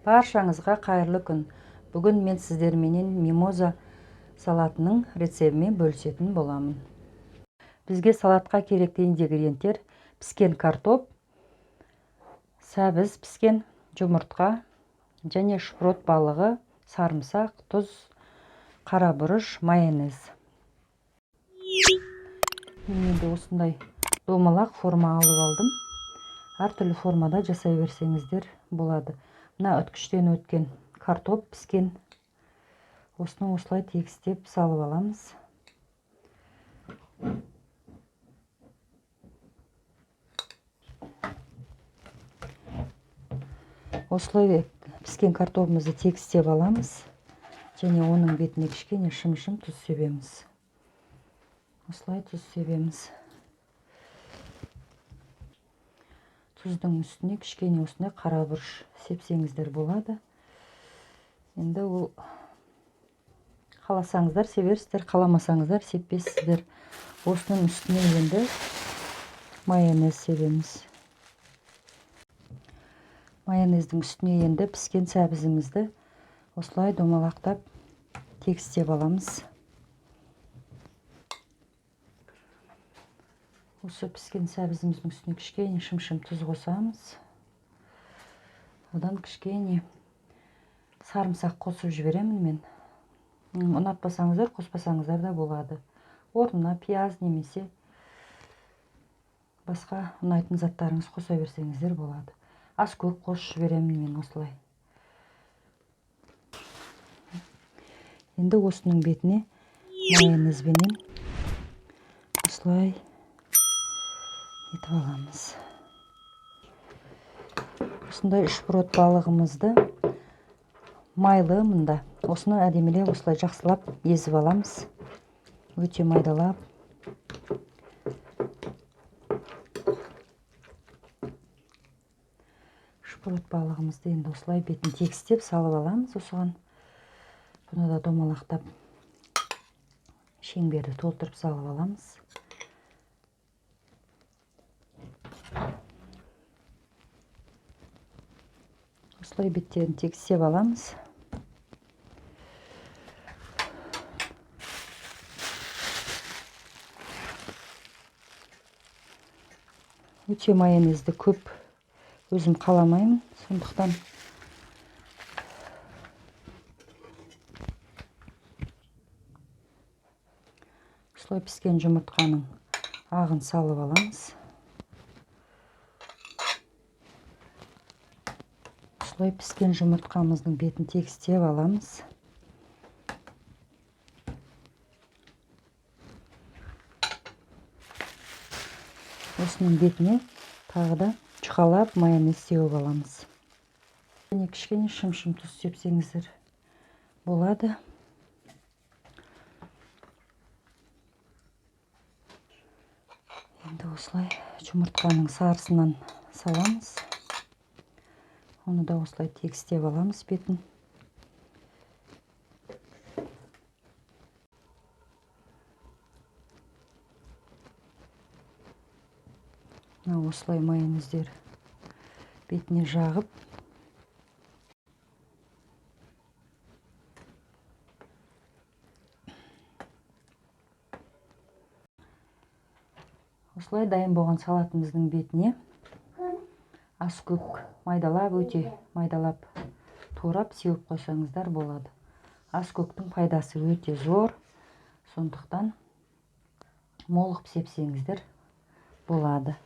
Баршаңызға қайырлы күн. Бүгін мен сіздерменен мимоза салатының рецебімен бөлісетін боламын. Бізге салатқа керекті ингредиенттер: піскен картоп, сәбіз піскен, жұмыртқа және шпрот балығы, сарымсақ, тұз, қара бұрыш, майонез. Енді осындай домалақ форма алып алдым. Әртүрлі формада жасай берсеңіздер болады. Мына үткіштен өткен картоп піскен. Осыны осылай тегістеп салып аламыз. Осылай піскен картопымызды тегістеп аламыз. Және оның бетіне кішкене шым-шым тұз себеміз. Осылай тұз себеміз. Тұздың үстіне кішкене осындай қара бұрыш сепсеңіздер болады. Енді ол қаласаңыздар себерсіздер, қаламасаңыздар сеппейсіздер. Осының үстіне енді майонез себеміз. Майонездің үстіне енді піскен сәбізімізді осылай домалақтап тегістеп аламыз. Осы піскен сәбізіміздің үстіне кішкене шым-шым тұз қосамыз. Одан кішкене сарымсақ қосып жіберемін мен. Ұнатпасаңыздар, қоспасаңыздар да болады. Орнына пияз немесе басқа ұнайтын заттарыңыз қоса берсеңіздер болады. Аскөк қосып жіберемін мен осылай. Енді осының бетіне майонезбенен осылай етіп аламыз. Осындай шпрот балығымызды майлы мында. Осыны әдемілеп осылай жақсылап езіп аламыз. Өте майдалап. Шпрот балығымызды енді осылай бетін тегістеп салып аламыз осыған. Бұны да домалақтап шеңберді толтырып салып аламыз. Осылай беттерін тегістеп аламыз. Өте майонезді көп өзім қаламаймын, сондықтан осылай піскен жұмыртқаның ағын салып аламыз. Осылай піскен жұмыртқамыздың бетін тегістеп аламыз. Осының бетіне тағы да жұқалап майонез сеуіп аламыз. Және кішкене шым-шым тұз сепсеңіздер болады. Енді осылай жұмыртқаның сарысынан саламыз. Оны да осылай тегістеп аламыз бетін. Осылай майонездер бетіне жағып. Осылай дайын болған салатымыздың бетіне аскөк майдалап, өте майдалап турап сеуіп қойсаңыздар болады. Аскөктің пайдасы өте зор, сондықтан молық сепсеңіздер болады.